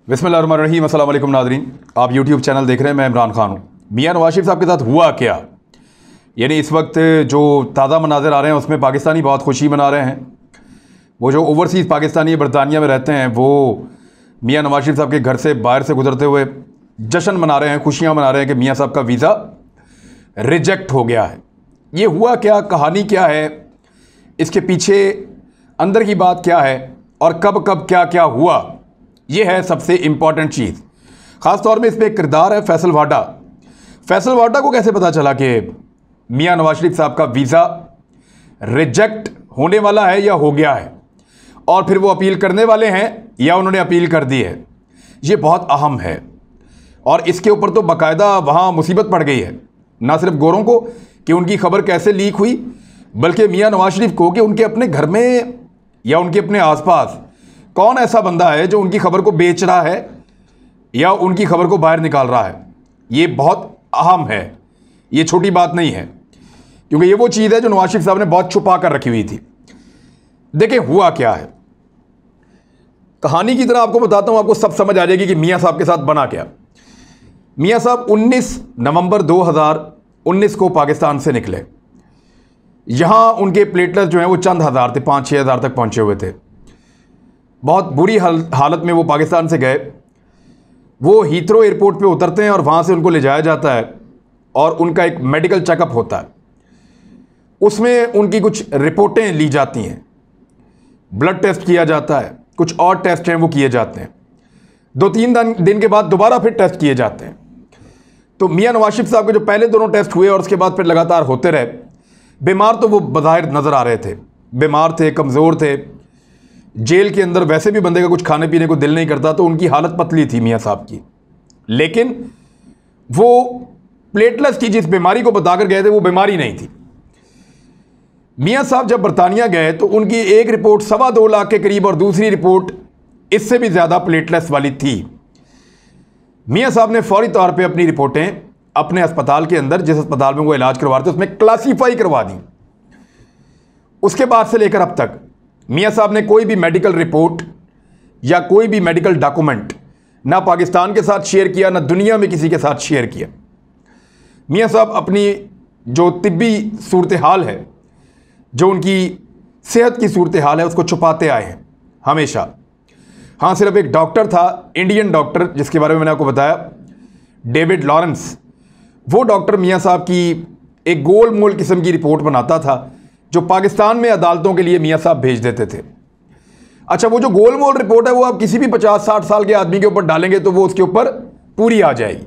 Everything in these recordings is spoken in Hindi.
बिस्मिल्लाहिर्रहमानिर्रहीम। अस्सलाम वालेकुम नाज़रीन, आप यूट्यूब चैनल देख रहे हैं। मैं इमरान खान हूँ। मियां नवाज शरीफ साहब के साथ हुआ क्या, यानी इस वक्त जो ताज़ा मनाज़र आ रहे हैं उसमें पाकिस्तानी बहुत खुशी मना रहे हैं। वो जो ओवरसीज़ पाकिस्तानी बरतानिया में रहते हैं वो मियां नवाज शरीफ साहब के घर से बाहर से गुजरते हुए जश्न मना रहे हैं, खुशियाँ मना रहे हैं कि मियाँ साहब का वीज़ा रिजेक्ट हो गया है। ये हुआ क्या, कहानी क्या है, इसके पीछे अंदर की बात क्या है और कब कब क्या क्या हुआ, ये है सबसे इम्पॉर्टेंट चीज़। ख़ास तौर में इस पर एक किरदार है फैसल वाडा। फैसल वाडा को कैसे पता चला कि मियां नवाज शरीफ साहब का वीज़ा रिजेक्ट होने वाला है या हो गया है, और फिर वो अपील करने वाले हैं या उन्होंने अपील कर दी है, ये बहुत अहम है। और इसके ऊपर तो बाकायदा वहाँ मुसीबत पड़ गई है, ना सिर्फ गोरों को कि उनकी खबर कैसे लीक हुई, बल्कि मियां नवाज शरीफ को कि उनके अपने घर में या उनके अपने आसपास कौन ऐसा बंदा है जो उनकी खबर को बेच रहा है या उनकी खबर को बाहर निकाल रहा है। ये बहुत अहम है, ये छोटी बात नहीं है, क्योंकि ये वो चीज़ है जो नवाज शरीफ साहब ने बहुत छुपा कर रखी हुई थी। देखिए हुआ क्या है, कहानी की तरह आपको बताता हूँ, आपको सब समझ आ जाएगी कि मियाँ साहब के साथ बना क्या। मियाँ साहब 19 नवंबर 2019 को पाकिस्तान से निकले। यहाँ उनके प्लेटलेट्स जो हैं वो चंद हज़ार थे, 5-6 हज़ार तक पहुँचे हुए थे। बहुत बुरी हालत में वो पाकिस्तान से गए। वो हीथ्रो एयरपोर्ट पे उतरते हैं और वहाँ से उनको ले जाया जाता है और उनका एक मेडिकल चेकअप होता है। उसमें उनकी कुछ रिपोर्टें ली जाती हैं, ब्लड टेस्ट किया जाता है, कुछ और टेस्ट हैं वो किए जाते हैं। 2-3 दिन के बाद दोबारा फिर टेस्ट किए जाते हैं। तो मियां नवाज शरीफ साहब के जो पहले दोनों टेस्ट हुए और उसके बाद फिर लगातार होते रहे। बीमार तो वो बज़ाहिर नज़र आ रहे थे, बीमार थे, कमज़ोर थे। जेल के अंदर वैसे भी बंदे का कुछ खाने पीने को दिल नहीं करता, तो उनकी हालत पतली थी मियाँ साहब की। लेकिन वो प्लेटलेट्स की जिस बीमारी को बताकर गए थे वो बीमारी नहीं थी। मियाँ साहब जब बरतानिया गए तो उनकी एक रिपोर्ट 2.25 लाख के करीब और दूसरी रिपोर्ट इससे भी ज़्यादा प्लेटलेट्स वाली थी। मियाँ साहब ने फौरी तौर पर अपनी रिपोर्टें अपने अस्पताल के अंदर, जिस अस्पताल में वो इलाज करवा रहे थे, उसमें क्लासीफाई करवा दी। उसके बाद से लेकर अब तक मियाँ साहब ने कोई भी मेडिकल रिपोर्ट या कोई भी मेडिकल डॉक्यूमेंट ना पाकिस्तान के साथ शेयर किया, ना दुनिया में किसी के साथ शेयर किया। मियाँ साहब अपनी जो तिब्बी सूरत हाल है, जो उनकी सेहत की सूरत हाल है, उसको छुपाते आए हैं हमेशा। हाँ, सिर्फ एक डॉक्टर था, इंडियन डॉक्टर, जिसके बारे में मैंने आपको बताया, डेविड लॉरेंस। वो डॉक्टर मियाँ साहब की एक गोल मोल किस्म की रिपोर्ट बनाता था जो पाकिस्तान में अदालतों के लिए मियाँ साहब भेज देते थे। अच्छा, वो जो गोल मोल रिपोर्ट है वो आप किसी भी 50-60 साल के आदमी के ऊपर डालेंगे तो वो उसके ऊपर पूरी आ जाएगी।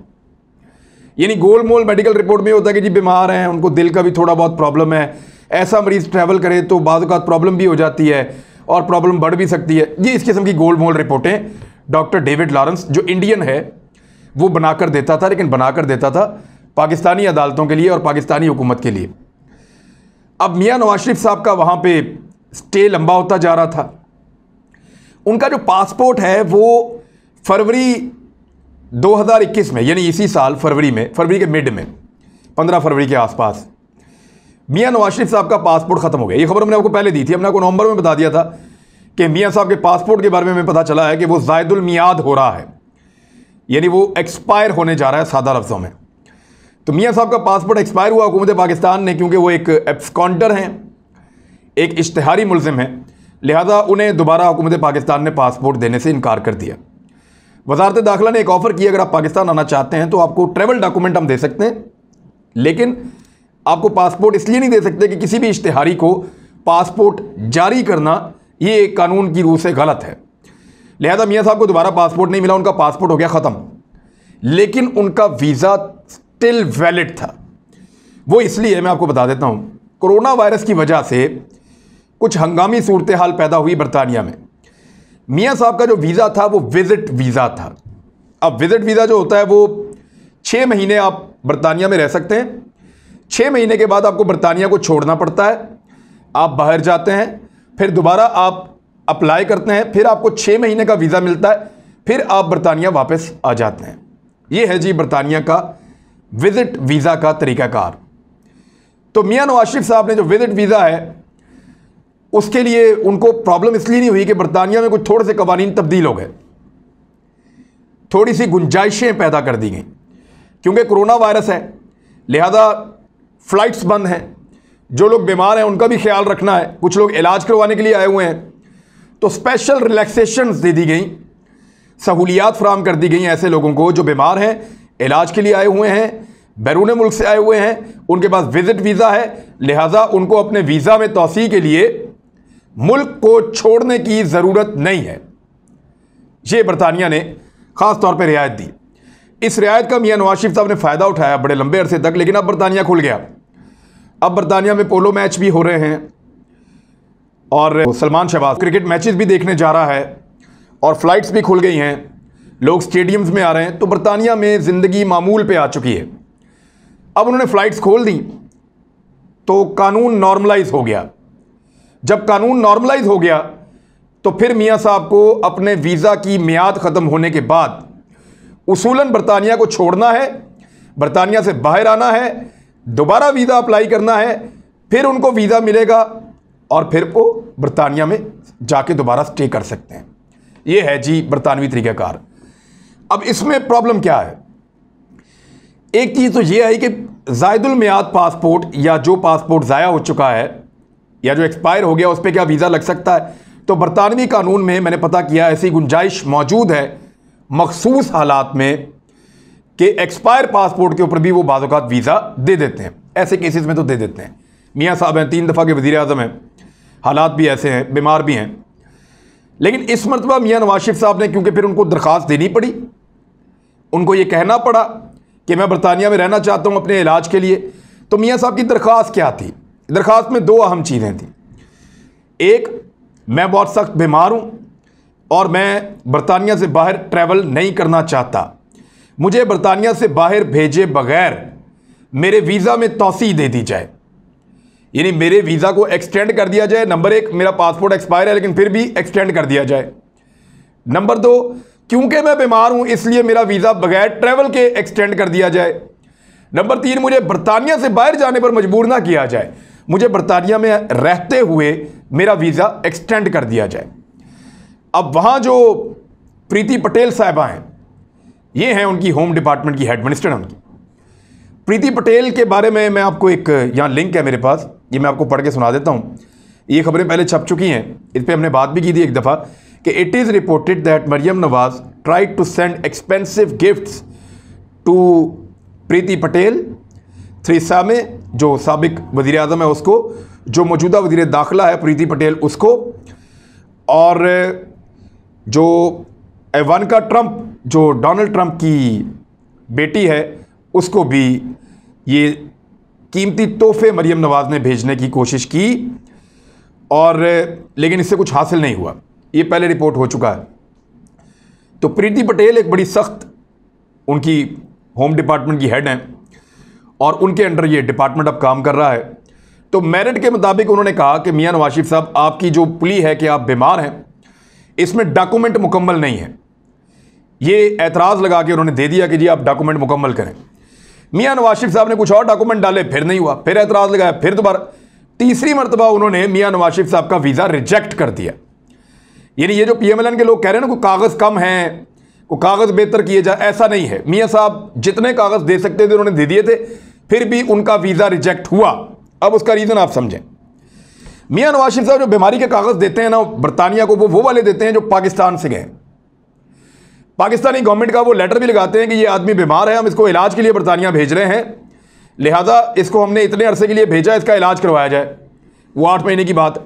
यानी गोल मोल मेडिकल रिपोर्ट में होता है कि जी बीमार हैं, उनको दिल का भी थोड़ा बहुत प्रॉब्लम है, ऐसा मरीज ट्रैवल करे तो बाद औक़ात प्रॉब्लम भी हो जाती है और प्रॉब्लम बढ़ भी सकती है। ये इस किस्म की गोल मोल रिपोर्टें डॉक्टर डेविड लॉरेंस, जो इंडियन है, वो बनाकर देता था, लेकिन बनाकर देता था पाकिस्तानी अदालतों के लिए और पाकिस्तानी हुकूमत के लिए। अब मियां नवाज शरीफ साहब का वहाँ पे स्टे लंबा होता जा रहा था। उनका जो पासपोर्ट है वो फरवरी 2021 में, यानी इसी साल फरवरी के मिड में, 15 फरवरी के आसपास मियां नवाज शरीफ साहब का पासपोर्ट ख़त्म हो गया। ये खबर हमने आपको पहले दी थी, हमने आपको नवंबर में बता दिया था कि मियां साहब के पासपोर्ट के बारे में हमें पता चला है कि वो ज़ायदुल मियाद हो रहा है, यानी वो एक्सपायर होने जा रहा है, सादा लफ्ज़ों में। तो मियाँ साहब का पासपोर्ट एक्सपायर हुआ हुकूमत पाकिस्तान ने, क्योंकि वो एक एब्सकॉन्डर हैं, एक इश्तिहारी मुलजिम हैं, लिहाजा उन्हें दोबारा हुकूमत पाकिस्तान ने पासपोर्ट देने से इनकार कर दिया। वजारत दाखिला ने एक ऑफ़र किया, अगर आप पाकिस्तान आना चाहते हैं तो आपको ट्रैवल डॉक्यूमेंट हम दे सकते हैं, लेकिन आपको पासपोर्ट इसलिए नहीं दे सकते कि किसी भी इश्तिहारी को पासपोर्ट जारी करना ये कानून की रूह से गलत है। लिहाजा मियाँ साहब को दोबारा पासपोर्ट नहीं मिला, उनका पासपोर्ट हो गया ख़त्म, लेकिन उनका वीज़ा स्टिल वैलिड था। वो इसलिए, मैं आपको बता देता हूँ, कोरोना वायरस की वजह से कुछ हंगामी सूरत हाल पैदा हुई बरतानिया में। मियाँ साहब का जो वीज़ा था वो विज़िट वीज़ा था। अब विज़िट वीज़ा जो होता है वो 6 महीने आप बरतानिया में रह सकते हैं। 6 महीने के बाद आपको बरतानिया को छोड़ना पड़ता है, आप बाहर जाते हैं, फिर दोबारा आप अप्लाई करते हैं, फिर आपको 6 महीने का वीज़ा मिलता है, फिर आप बरतानिया वापस आ जाते हैं। ये है जी बरतानिया का विजिट वीज़ा का तरीक़ाकार। तो मियां नवाज शरीफ साहब ने जो विजिट वीज़ा है उसके लिए उनको प्रॉब्लम इसलिए नहीं हुई कि बरतानिया में कुछ थोड़े से कवानीन तब्दील हो गए। थोड़ी सी गुंजाइशें पैदा कर दी गई, क्योंकि कोरोना वायरस है, लिहाजा फ़्लाइट्स बंद हैं, जो लोग बीमार हैं उनका भी ख्याल रखना है, कुछ लोग इलाज करवाने के लिए आए हुए हैं, तो स्पेशल रिलैक्सेशंस दे दी गई, सहूलियात फराम कर दी गई ऐसे लोगों को जो बीमार हैं, इलाज के लिए आए हुए हैं, बैरून मुल्क से आए हुए हैं, उनके पास विजिट वीज़ा है, लिहाजा उनको अपने वीज़ा में तौसीह के लिए मुल्क को छोड़ने की ज़रूरत नहीं है। ये बरतानिया ने ख़ास तौर पर रियायत दी। इस रियायत का मियां नवाज शरीफ साहब ने फ़ायदा उठाया बड़े लंबे अरसे तक, लेकिन अब बरतानिया खुल गया। अब बरतानिया में पोलो मैच भी हो रहे हैं और सलमान शहबाज क्रिकेट मैचेस भी देखने जा रहा है और फ्लाइट्स भी खुल गई हैं, लोग स्टेडियम्स में आ रहे हैं, तो बरतानिया में ज़िंदगी मामूल पे आ चुकी है। अब उन्होंने फ़्लाइट्स खोल दी तो कानून नॉर्मलाइज हो गया। जब कानून नॉर्मलाइज हो गया तो फिर मियां साहब को अपने वीज़ा की मियाद ख़त्म होने के बाद उसूलन बरतानिया को छोड़ना है, बरतानिया से बाहर आना है, दोबारा वीज़ा अप्लाई करना है, फिर उनको वीज़ा मिलेगा और फिर वो बरतानिया में जाके दोबारा स्टे कर सकते हैं। ये है जी बरतानवी तरीक़ाकार। अब इसमें प्रॉब्लम क्या है? एक चीज़ तो ये है कि ज़ायदुल मियाद पासपोर्ट या जो पासपोर्ट ज़ाया हो चुका है या जो एक्सपायर हो गया उस पर क्या वीज़ा लग सकता है? तो बरतानवी कानून में मैंने पता किया ऐसी गुंजाइश मौजूद है मखसूस हालात में कि एक्सपायर पासपोर्ट के ऊपर भी वो बाज़ औक़ात वीज़ा दे देते हैं। ऐसे केसेस में तो दे देते हैं। मियाँ साहब हैं, 3 दफ़ा के वज़ीर आज़म हैं, हालात भी ऐसे हैं, बीमार भी हैं, लेकिन इस मरतबा मियाँ नवाज शरीफ साहब ने क्योंकि फिर उनको दरख्वास्त देनी पड़ी, उनको ये कहना पड़ा कि मैं बरतानिया में रहना चाहता हूँ अपने इलाज के लिए। तो मियाँ साहब की दरख्वास्त क्या थी? दरख्वास्त में 2 अहम चीज़ें थी। एक, मैं बहुत सख्त बीमार हूँ और मैं बरतानिया से बाहर ट्रैवल नहीं करना चाहता, मुझे बरतानिया से बाहर भेजे बगैर मेरे वीज़ा में तौसीह दे दी जाए, यानी मेरे वीज़ा को एक्सटेंड कर दिया जाए। नंबर 1, मेरा पासपोर्ट एक्सपायर है लेकिन फिर भी एक्सटेंड कर दिया जाए। नंबर 2, क्योंकि मैं बीमार हूं इसलिए मेरा वीज़ा बगैर ट्रैवल के एक्सटेंड कर दिया जाए। नंबर 3, मुझे बरतानिया से बाहर जाने पर मजबूर ना किया जाए, मुझे बरतानिया में रहते हुए मेरा वीज़ा एक्सटेंड कर दिया जाए। अब वहाँ जो प्रीति पटेल साहिबा हैं, ये हैं उनकी होम डिपार्टमेंट की हेड मिनिस्टर हैं उनकी। प्रीति पटेल के बारे में मैं आपको एक यहाँ लिंक है मेरे पास, ये मैं आपको पढ़ के सुना देता हूँ। ये खबरें पहले छप चुकी हैं, इस पर हमने बात भी की थी एक दफ़ा कि it is reported that Maryam Nawaz tried to send expensive gifts to Priti Patel, थ्रीसा में जो साबिक वज़ीर आज़म है उसको, जो मौजूदा वज़ीर दाखिला है प्रीति पटेल उसको, और जो इवानका ट्रंप जो डोनाल्ड ट्रंप की बेटी है उसको भी ये कीमती तोहफे मरियम नवाज़ ने भेजने की कोशिश की, और लेकिन इससे कुछ हासिल नहीं हुआ। ये पहले रिपोर्ट हो चुका है। तो प्रीति पटेल एक बड़ी सख्त उनकी होम डिपार्टमेंट की हेड हैं और उनके अंडर ये डिपार्टमेंट अब काम कर रहा है। तो मेरिट के मुताबिक उन्होंने कहा कि मियां नवाज शरीफ साहब, आपकी जो प्ली है कि आप बीमार हैं, इसमें डॉक्यूमेंट मुकम्मल नहीं है। ये एतराज़ लगा के उन्होंने दे दिया कि जी आप डॉक्यूमेंट मुकम्मल करें। मियां नवाज शरीफ साहब ने कुछ और डॉक्यूमेंट डाले, फिर नहीं हुआ, फिर एतराज़ लगाया, फिर दोबारा, तीसरी मरतबा उन्होंने मियां नवाज शरीफ साहब का वीज़ा रिजेक्ट कर दिया। यानी ये जो PMLN के लोग कह रहे हैं ना, कोई कागज़ कम हैं, कोई कागज़ बेहतर किए जाए, ऐसा नहीं है। मियां साहब जितने कागज़ दे सकते थे उन्होंने दे दिए थे, फिर भी उनका वीज़ा रिजेक्ट हुआ। अब उसका रीज़न आप समझें। मियां नवाज शरीफ साहब जो बीमारी के कागज़ देते हैं ना बरतानिया को, वो वाले देते हैं जो पाकिस्तान से गए। पाकिस्तानी गवर्नमेंट का वो लेटर भी लगाते हैं कि ये आदमी बीमार है, हम इसको इलाज के लिए बरतानिया भेज रहे हैं, लिहाजा इसको हमने इतने अरसे के लिए भेजा, इसका इलाज करवाया जाए। वो 8 महीने की बात,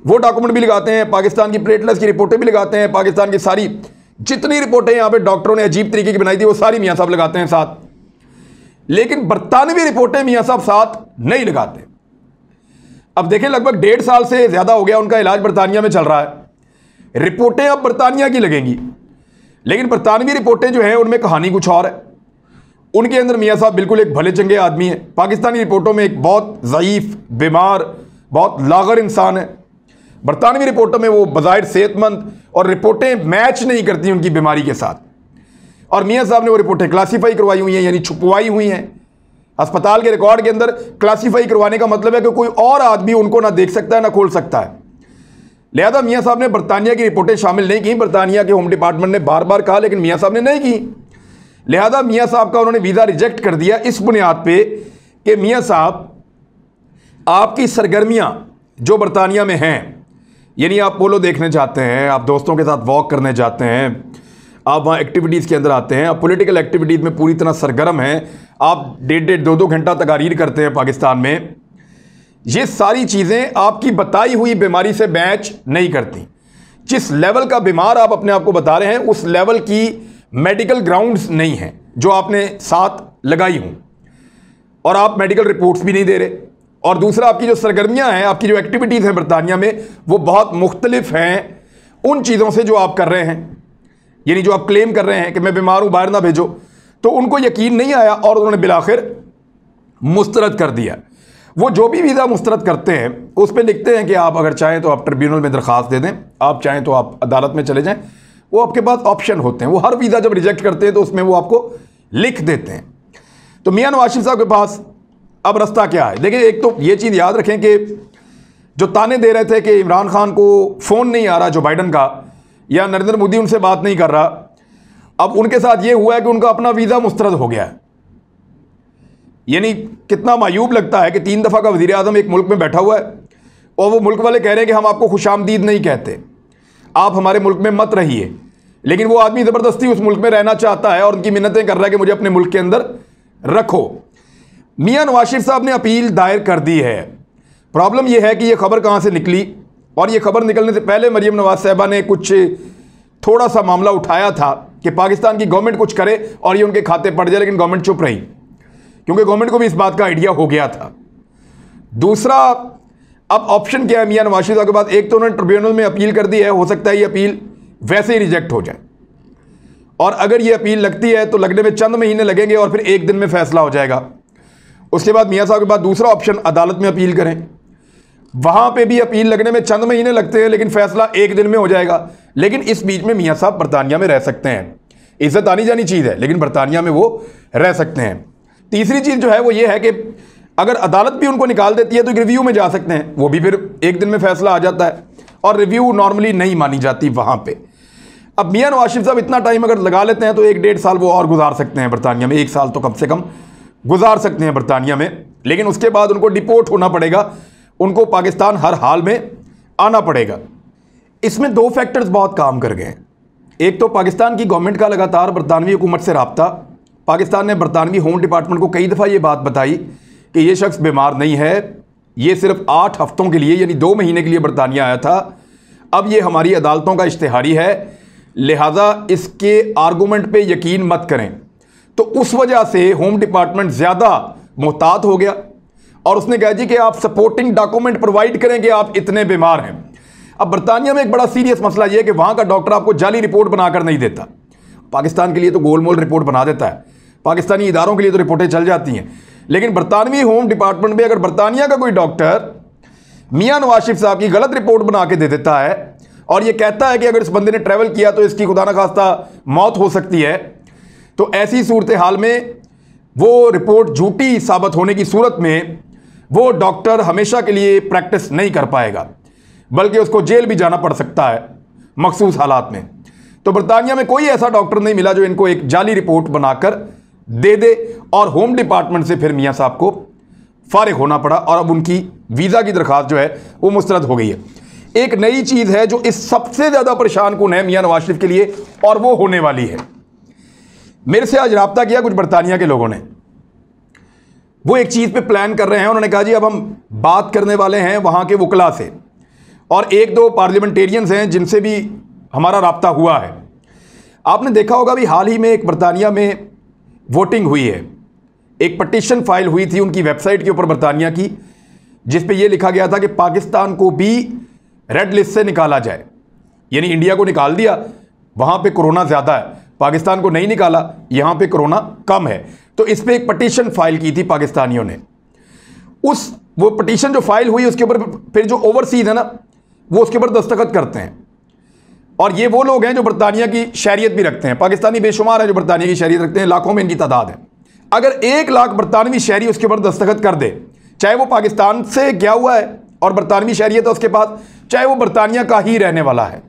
वो डॉक्यूमेंट भी लगाते हैं, पाकिस्तान की प्लेटलेट्स की रिपोर्टें भी लगाते हैं, पाकिस्तान की सारी जितनी रिपोर्टें यहाँ पे डॉक्टरों ने अजीब तरीके की बनाई थी वो सारी मियाँ साहब लगाते हैं साथ। लेकिन बरतानवी रिपोर्टें मियाँ साहब साथ नहीं लगाते। अब देखें, लगभग 1.5 साल से ज़्यादा हो गया उनका इलाज बरतानिया में चल रहा है, रिपोर्टें अब बरतानिया की लगेंगी, लेकिन बरतानवी रिपोर्टें जो हैं उनमें कहानी कुछ और है। उनके अंदर मियाँ साहब बिल्कुल एक भले चंगे आदमी हैं, पाकिस्तानी रिपोर्टों में एक बहुत ज़ईफ़, बीमार, बहुत लागर इंसान है। बरतानवी रिपोर्टों में वो बज़ाहिर सेहतमंद, और रिपोर्टें मैच नहीं करती उनकी बीमारी के साथ। और मियाँ साहब ने वो रिपोर्टें क्लासीफाई करवाई हुई हैं, यानी छुपवाई हुई हैं। अस्पताल के रिकॉर्ड के अंदर क्लासीफाई करवाने का मतलब है कि कोई और आदमी उनको ना देख सकता है ना खोल सकता है। लिहाजा मियाँ साहब ने बरतानिया की रिपोर्टें शामिल नहीं की। बरतानिया के होम डिपार्टमेंट ने बार बार कहा, लेकिन मियाँ साहब ने नहीं की। लिहाजा मियाँ साहब का उन्होंने वीज़ा रिजेक्ट कर दिया इस बुनियाद पे कि मियाँ साहब आपकी सरगर्मियाँ जो बरतानिया में हैं, यानी आप पोलो देखने जाते हैं, आप दोस्तों के साथ वॉक करने जाते हैं, आप वहाँ एक्टिविटीज़ के अंदर आते हैं, आप पॉलिटिकल एक्टिविटीज़ में पूरी तरह सरगर्म हैं, आप 1.5-2 घंटा तकारीर करते हैं पाकिस्तान में, ये सारी चीज़ें आपकी बताई हुई बीमारी से मैच नहीं करती। जिस लेवल का बीमार आप अपने आप को बता रहे हैं उस लेवल की मेडिकल ग्राउंड्स नहीं हैं जो आपने साथ लगाई हों, और आप मेडिकल रिपोर्ट्स भी नहीं दे रहे। और दूसरा, आपकी जो सरगर्मियां हैं, आपकी जो एक्टिविटीज़ हैं बरतानिया में, वो बहुत मुख्तलिफ हैं उन चीज़ों से जो आप कर रहे हैं। यानी जो आप क्लेम कर रहे हैं कि मैं बीमार हूँ, बाहर ना भेजो, तो उनको यकीन नहीं आया और उन्होंने बिलाखिर मुस्तरद कर दिया। वो जो भी वीज़ा मुस्तरद करते हैं उस पर लिखते हैं कि आप अगर चाहें तो आप ट्रिब्यूनल में दरख्वास्त दे दें, आप चाहें तो आप अदालत में चले जाएं। वो आपके पास ऑप्शन होते हैं। वो हर वीज़ा जब रिजेक्ट करते हैं तो उसमें वो आपको लिख देते हैं। तो मियां नवाज शरीफ साहब के पास अब रास्ता क्या है? देखिए, एक तो ये चीज़ याद रखें कि जो ताने दे रहे थे कि इमरान खान को फ़ोन नहीं आ रहा जो बाइडन का, या नरेंद्र मोदी उनसे बात नहीं कर रहा, अब उनके साथ ये हुआ है कि उनका अपना वीज़ा मुस्तरद हो गया है। यानी कितना मायूब लगता है कि 3 दफ़ा का वज़ीर आज़म एक मुल्क में बैठा हुआ है और वो मुल्क वाले कह रहे हैं कि हम आपको खुशामदीद नहीं कहते, आप हमारे मुल्क में मत रहिए, लेकिन वो आदमी ज़बरदस्ती उस मुल्क में रहना चाहता है और उनकी मिन्नतें कर रहा है कि मुझे अपने मुल्क के अंदर रखो। मियां नवाज शरीफ साहब ने अपील दायर कर दी है। प्रॉब्लम यह है कि यह खबर कहाँ से निकली, और ये खबर निकलने से पहले मरीम नवाज साहिबा ने कुछ थोड़ा सा मामला उठाया था कि पाकिस्तान की गवर्नमेंट कुछ करे और ये उनके खाते पड़ जाए, लेकिन गवर्नमेंट चुप रही क्योंकि गवर्नमेंट को भी इस बात का आइडिया हो गया था। दूसरा, अब ऑप्शन क्या है मियां नवाज शरीफ साहब के पास? एक तो उन्होंने ट्रिब्यूनल में अपील कर दी है, हो सकता है ये अपील वैसे ही रिजेक्ट हो जाए, और अगर ये अपील लगती है तो लगने में चंद महीने लगेंगे और फिर एक दिन में फैसला हो जाएगा। उसके बाद मियां साहब के पास दूसरा ऑप्शन अदालत में अपील करें, वहां पे भी अपील लगने में चंद महीने लगते हैं लेकिन फैसला एक दिन में हो जाएगा। लेकिन इस बीच में मियां साहब बरतानिया में रह सकते हैं। इज्जत आनी जानी चीज़ है, लेकिन बरतानिया में वो रह सकते हैं। तीसरी चीज़ जो है वो ये है कि अगर अदालत भी उनको निकाल देती है तो रिव्यू में जा सकते हैं, वो भी फिर एक दिन में फैसला आ जाता है, और रिव्यू नॉर्मली नहीं मानी जाती वहाँ पे। अब मियां नवाज शरीफ साहब इतना टाइम अगर लगा लेते हैं तो 1-1.5 साल वो और गुजार सकते हैं बरतानिया में, 1 साल तो कम से कम गुजार सकते हैं बरतानिया में, लेकिन उसके बाद उनको डिपोर्ट होना पड़ेगा, उनको पाकिस्तान हर हाल में आना पड़ेगा। इसमें 2 फैक्टर्स बहुत काम कर गए हैं। एक तो पाकिस्तान की गवर्नमेंट का लगातार बरतानवी हुकूमत से रब्ता। पाकिस्तान ने बरतानवी होम डिपार्टमेंट को कई दफ़ा ये बात बताई कि ये शख्स बीमार नहीं है, ये सिर्फ 8 हफ्तों के लिए यानी 2 महीने के लिए बरतानिया आया था, अब ये हमारी अदालतों का इश्तिहारी है, लिहाजा इसके आर्गूमेंट पे यकीन मत करें। तो उस वजह से होम डिपार्टमेंट ज़्यादा मोहतात हो गया और उसने कहा जी कि आप सपोर्टिंग डॉक्यूमेंट प्रोवाइड करें कि आप इतने बीमार हैं। अब बरतानिया में एक बड़ा सीरियस मसला यह है कि वहाँ का डॉक्टर आपको जाली रिपोर्ट बनाकर नहीं देता। पाकिस्तान के लिए तो गोलमोल रिपोर्ट बना देता है, पाकिस्तानी इदारों के लिए तो रिपोर्टें चल जाती हैं, लेकिन बरतानवी होम डिपार्टमेंट में अगर बरतानिया का कोई डॉक्टर मियां नवाज शरीफ साहब की गलत रिपोर्ट बना के दे देता है और ये कहता है कि अगर इस बंदे ने ट्रैवल किया तो इसकी खुदा न खास्ता मौत हो सकती है, तो ऐसी सूरत हाल में वो रिपोर्ट झूठी साबित होने की सूरत में वो डॉक्टर हमेशा के लिए प्रैक्टिस नहीं कर पाएगा, बल्कि उसको जेल भी जाना पड़ सकता है मखसूस हालात में। तो बरतानिया में कोई ऐसा डॉक्टर नहीं मिला जो इनको एक जाली रिपोर्ट बनाकर दे दे, और होम डिपार्टमेंट से फिर मियां साहब को फारिग होना पड़ा और अब उनकी वीज़ा की दरख्वास्त जो है वो मुस्तरद हो गई है। एक नई चीज़ है जो इस सबसे ज़्यादा परेशान कुन है मियां नवाज शरीफ के लिए, और वो होने वाली है। मेरे से आज रब्ता किया कुछ बरतानिया के लोगों ने, वो एक चीज़ पे प्लान कर रहे हैं। उन्होंने कहा जी अब हम बात करने वाले हैं वहाँ के वकला से, और 1-2 पार्लियामेंटेरियंस हैं जिनसे भी हमारा रब्ता हुआ है। आपने देखा होगा भी हाल ही में एक बरतानिया में वोटिंग हुई है, एक पटिशन फाइल हुई थी उनकी वेबसाइट के ऊपर बरतानिया की, जिस पे ये लिखा गया था कि पाकिस्तान को भी रेड लिस्ट से निकाला जाए। यानी इंडिया को निकाल दिया, वहाँ पे कोरोना ज़्यादा है, पाकिस्तान को नहीं निकाला, यहाँ पे कोरोना कम है। तो इस पे एक पटिशन फाइल की थी पाकिस्तानियों ने। वो पटिशन जो फाइल हुई उसके ऊपर फिर जो ओवरसीज है ना, वो उसके ऊपर दस्तखत करते हैं, और ये वो लोग हैं जो बरतानिया की शहरियत भी रखते हैं। पाकिस्तानी बेशुमार है जो बरतानिया की शहरियत रखते हैं, लाखों में इनकी तादाद है। अगर 1 लाख बरतानवी शहरी उसके ऊपर दस्तखत कर दे, चाहे वो पाकिस्तान से गया हुआ है और बरतानवी शहरियत है उसके पास, चाहे वो बरतानिया का ही रहने वाला है,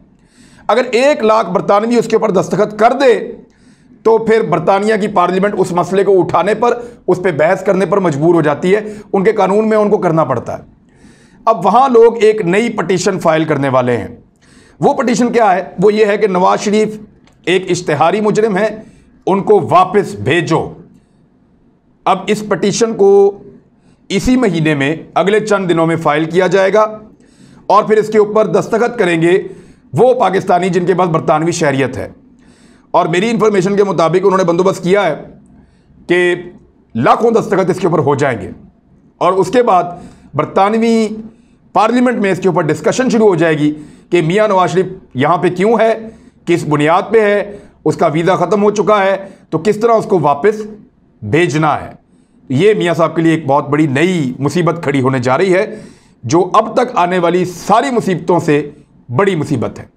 अगर 1 लाख बरतानवी उसके ऊपर दस्तखत कर दे तो फिर बरतानिया की पार्लियामेंट उस मसले को उठाने पर, उस पर बहस करने पर मजबूर हो जाती है। उनके कानून में उनको करना पड़ता है। अब वहाँ लोग एक नई पटिशन फाइल करने वाले हैं। वो पटिशन क्या है? वो ये है कि नवाज शरीफ एक इश्तिहारी मुजरिम है, उनको वापस भेजो। अब इस पटिशन को इसी महीने में अगले चंद दिनों में फाइल किया जाएगा और फिर इसके ऊपर दस्तखत करेंगे वो पाकिस्तानी जिनके पास बरतानवी शहरियत है। और मेरी इंफॉर्मेशन के मुताबिक उन्होंने बंदोबस्त किया है कि लाखों दस्तखत इसके ऊपर हो जाएंगे और उसके बाद बरतानवी पार्लियामेंट में इसके ऊपर डिस्कशन शुरू हो जाएगी कि मियां नवाज शरीफ यहाँ पे क्यों है, किस बुनियाद पे है, उसका वीज़ा ख़त्म हो चुका है तो किस तरह उसको वापस भेजना है। ये मियां साहब के लिए एक बहुत बड़ी नई मुसीबत खड़ी होने जा रही है, जो अब तक आने वाली सारी मुसीबतों से बड़ी मुसीबत है।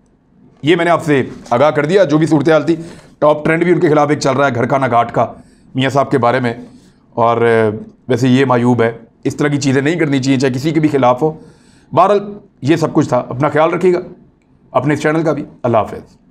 ये मैंने आपसे आगाह कर दिया। जो भी सूरत हाल थी, टॉप ट्रेंड भी उनके खिलाफ एक चल रहा है घर का ना घाट का मियां साहब के बारे में, और वैसे ये मायूब है, इस तरह की चीज़ें नहीं करनी चाहिए चाहे किसी के भी खिलाफ हो। बहरहाल ये सब कुछ था। अपना ख्याल रखिएगा, अपने इस चैनल का भी। अल्लाह हाफ़िज़।